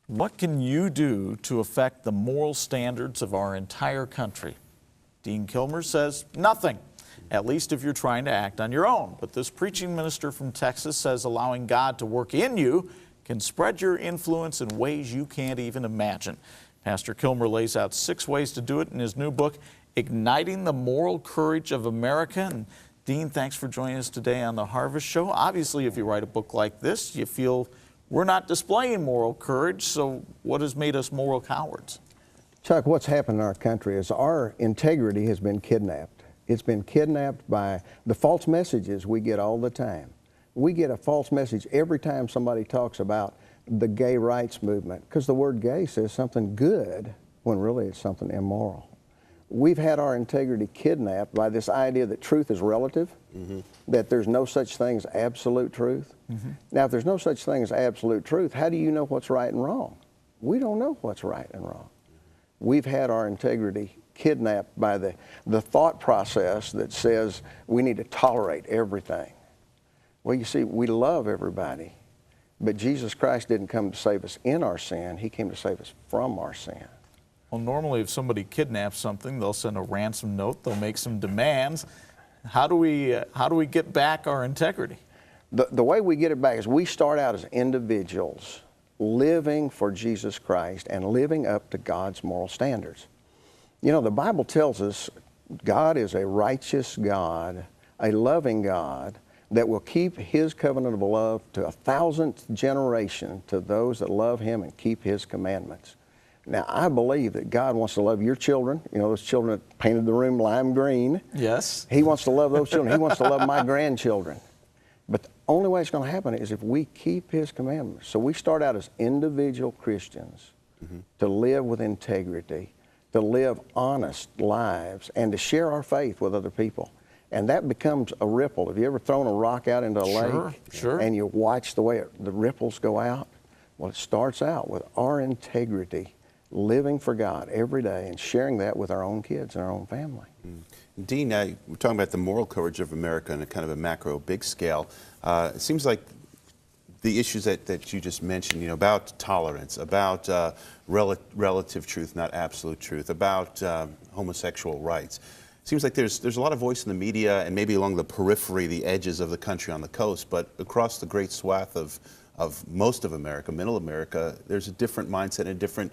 What can you do to affect the moral standards of our entire country? Dean Kilmer says nothing, at least if you're trying to act on your own. But this preaching minister from Texas says allowing God to work in you can spread your influence in ways you can't even imagine. Pastor Kilmer lays out 6 ways to do it in his new book, Igniting the Moral Courage of America. And Dean, thanks for joining us today on the Harvest Show. Obviously, if you write a book like this, you feel we're not displaying moral courage, so what has made us moral cowards? Chuck, what's happened in our country is our integrity has been kidnapped. It's been kidnapped by the false messages we get all the time. We get a false message every time somebody talks about the gay rights movement, because the word gay says something good when really it's something immoral. We've had our integrity kidnapped by this idea that truth is relative, that there's no such thing as absolute truth. Now, if there's no such thing as absolute truth, how do you know what's right and wrong? We don't know what's right and wrong. We've had our integrity kidnapped by the thought process that says we need to tolerate everything. Well, you see, we love everybody, but Jesus Christ didn't come to save us in our sin. He came to save us from our sin. Well, normally if somebody kidnaps something, they'll send a ransom note, they'll make some demands. How do we get back our integrity? The way we get it back is we start out as individuals living for Jesus Christ and living up to God's moral standards. You know, the Bible tells us God is a righteous God, a loving God that will keep His covenant of love to 1,000th generation to those that love Him and keep His commandments. Now, I believe that God wants to love your children. You know, those children that painted the room lime green. Yes. He wants to love those children. He wants to love my grandchildren. But the only way it's going to happen is if we keep His commandments. So we start out as individual Christians to live with integrity, to live honest lives, and to share our faith with other people. And that becomes a ripple. Have you ever thrown a rock out into a lake? Sure. And you watch the way the ripples go out? Well, it starts out with our integrity, living for God every day and sharing that with our own kids and our own family. Dean, we're talking about the moral courage of America on a kind of a macro, big scale. It seems like the issues that you just mentioned, you know, about tolerance, about relative truth, not absolute truth, about homosexual rights. It seems like there's a lot of voice in the media and maybe along the periphery, the edges of the country on the coast, but across the great swath of most of America, middle America, there's a different mindset, a different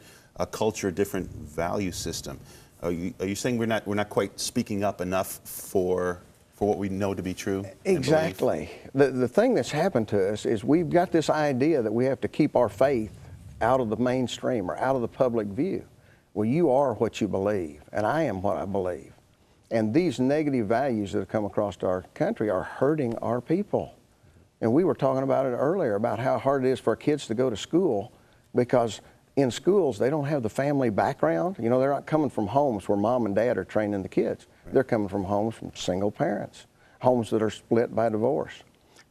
culture, a different value system. Are you saying we're not quite speaking up enough for what we know to be true? Exactly. The thing that's happened to us is we've got this idea that we have to keep our faith out of the mainstream or out of the public view. Well, you are what you believe, and I am what I believe. And these negative values that have come across our country are hurting our people. And we were talking about it earlier, about how hard it is for kids to go to school because in schools, they don't have the family background. You know, they're not coming from homes where mom and dad are training the kids. Right. They're coming from homes from single parents, homes that are split by divorce.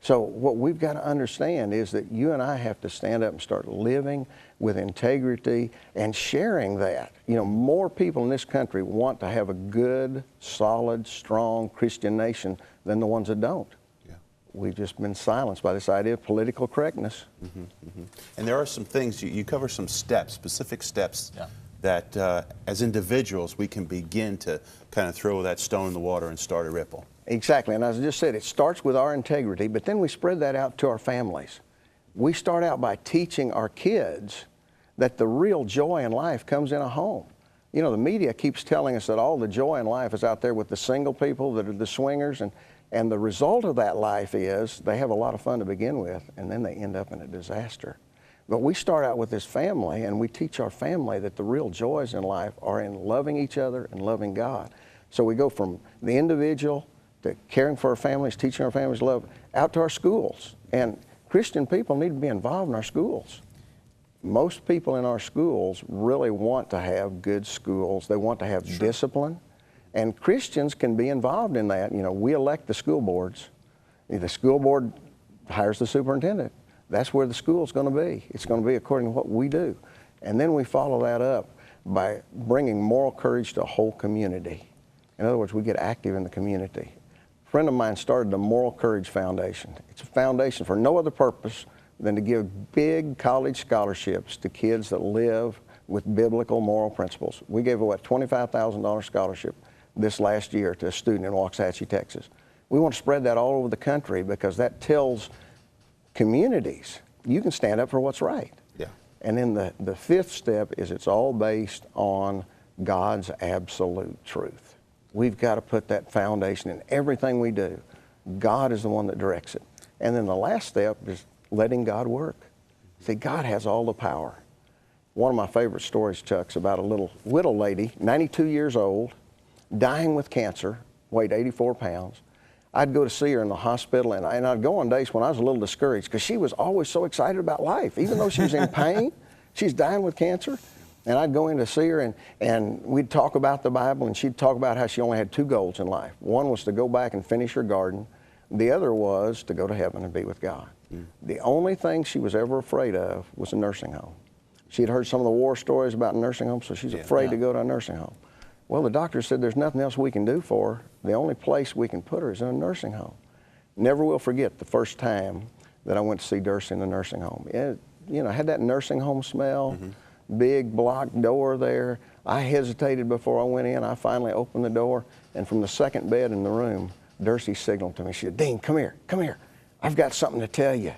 So what we've got to understand is that you and I have to stand up and start living with integrity and sharing that. You know, more people in this country want to have a good, solid, strong Christian nation than the ones that don't. We've just been silenced by this idea of political correctness. And there are some things, you cover some steps, specific steps that as individuals we can begin to kind of throw that stone in the water and start a ripple. Exactly, and as I just said, it starts with our integrity, but then we spread that out to our families. We start out by teaching our kids that the real joy in life comes in a home. You know, the media keeps telling us that all the joy in life is out there with the single people that are the swingers, and the result of that life is they have a lot of fun to begin with, and then they end up in a disaster. But we start out with this family, and we teach our family that the real joys in life are in loving each other and loving God. So we go from the individual to caring for our families, teaching our families love, out to our schools. And Christian people need to be involved in our schools. Most people in our schools really want to have good schools. They want to have discipline. And Christians can be involved in that. You know, we elect the school boards. The school board hires the superintendent. That's where the school's going to be. It's going to be according to what we do. And then we follow that up by bringing moral courage to a whole community. In other words, we get active in the community. A friend of mine started the Moral Courage Foundation. It's a foundation for no other purpose than to give big college scholarships to kids that live with biblical moral principles. We gave away a $25,000 scholarship this last year to a student in Waxahachie, Texas. We want to spread that all over the country because that tells communities you can stand up for what's right. Yeah. And then the fifth step is it's all based on God's absolute truth. We've got to put that foundation in everything we do. God is the one that directs it. And then the last step is letting God work. See, God has all the power. One of my favorite stories, Chuck's about a little widow lady, 92 years old, dying with cancer, weighed 84 pounds. I'd go to see her in the hospital, and I'd go on days when I was a little discouraged because she was always so excited about life. Even though she was in pain, she's dying with cancer. And I'd go in to see her, and we'd talk about the Bible, and she'd talk about how she only had two goals in life. One was to go back and finish her garden. The other was to go to heaven and be with God. The only thing she was ever afraid of was a nursing home. She'd heard some of the war stories about nursing homes, so she's afraid to go to a nursing home. Well, the doctor said there's nothing else we can do for her. The only place we can put her is in a nursing home. Never will forget the first time that I went to see Durst in the nursing home. It, you know, had that nursing home smell, big blocked door there. I hesitated before I went in. I finally opened the door, and from the second bed in the room, Dursty signaled to me. She said, "Dean, come here, come here. I've got something to tell you." I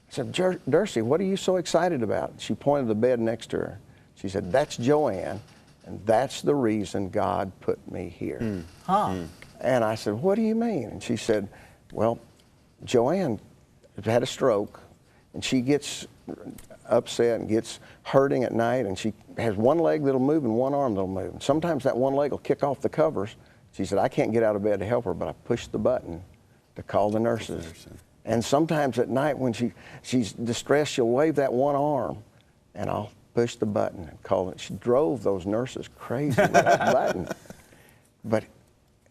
said, "Dursty, what are you so excited about?" She pointed to the bed next to her. She said, "That's Joanne, and that's the reason God put me here." And I said, "What do you mean?" And she said, "Well, Joanne had a stroke, and she gets upset and gets hurting at night, and she has one leg that'll move and one arm that'll move. And sometimes that one leg will kick off the covers." She said, "I can't get out of bed to help her, but I push the button to call the nurses. And sometimes at night when she's distressed, she'll wave that one arm, and I'll push the button and call it." She drove those nurses crazy with that button. But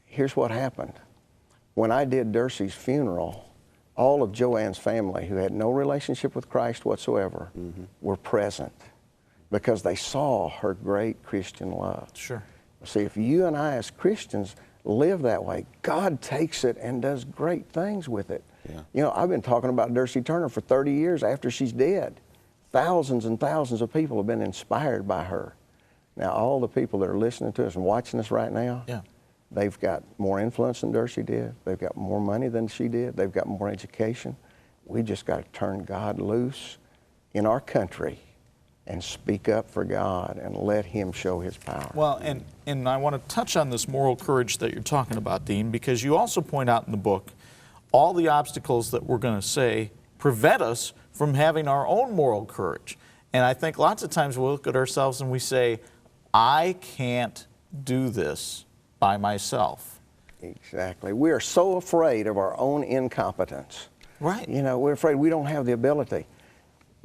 here's what happened. When I did Dursee's funeral, all of Joanne's family, who had no relationship with Christ whatsoever, were present because they saw her great Christian love. Sure. See, if you and I as Christians live that way, God takes it and does great things with it. Yeah. You know, I've been talking about Dursey Turner for 30 years after she's dead. Thousands and thousands of people have been inspired by her. Now, all the people that are listening to us and watching us right now, they've got more influence than Dursey did. They've got more money than she did. They've got more education. We just got to turn God loose in our country and speak up for God and let Him show His power. Well, and I want to touch on this moral courage that you're talking about, Dean, because you also point out in the book all the obstacles that we're going to say prevent us from having our own moral courage. And I think lots of times we look at ourselves and we say, I can't do this by myself. Exactly. We are so afraid of our own incompetence. Right. You know, we're afraid we don't have the ability.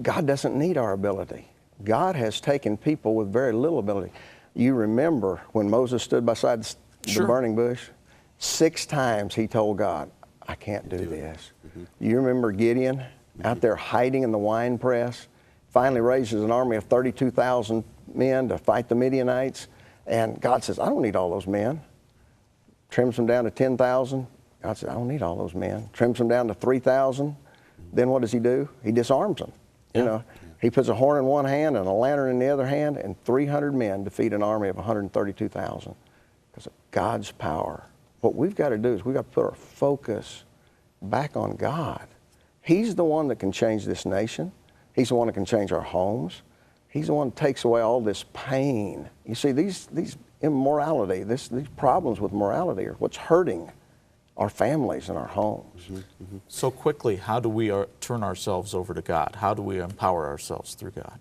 God doesn't need our ability. God has taken people with very little ability. You remember when Moses stood beside the burning bush? 6 times he told God, I can't do this. You remember Gideon out there hiding in the wine press, finally raises an army of 32,000 men to fight the Midianites, and God says, I don't need all those men. Trims them down to 10,000. God says, I don't need all those men. Trims them down to 3,000. Then what does he do? He disarms them. You know, he puts a horn in one hand and a lantern in the other hand, and 300 men defeat an army of 132,000 because of God's power. What we've got to do is we've got to put our focus back on God. He's the one that can change this nation. He's the one that can change our homes. He's the one that takes away all this pain. You see, these immorality, these problems with morality are what's hurting our families and our homes. So quickly, how do we turn ourselves over to God? How do we empower ourselves through God?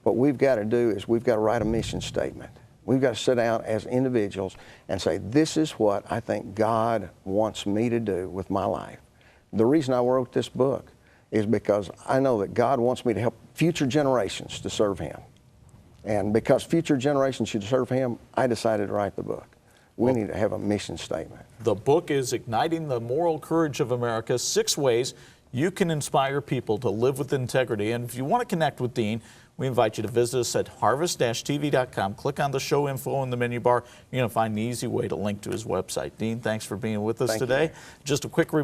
What we've got to do is we've got to write a mission statement. We've got to sit down as individuals and say, this is what I think God wants me to do with my life. The reason I wrote this book is because I know that God wants me to help future generations to serve Him. And because future generations should serve Him, I decided to write the book. We need to have a mission statement. The book is Igniting the Moral Courage of America, 6 ways you can inspire people to live with integrity. And if you want to connect with Dean, we invite you to visit us at harvest-tv.com. Click on the show info in the menu bar. You're going to find an easy way to link to his website. Dean, thanks for being with us today. Just a quick reminder.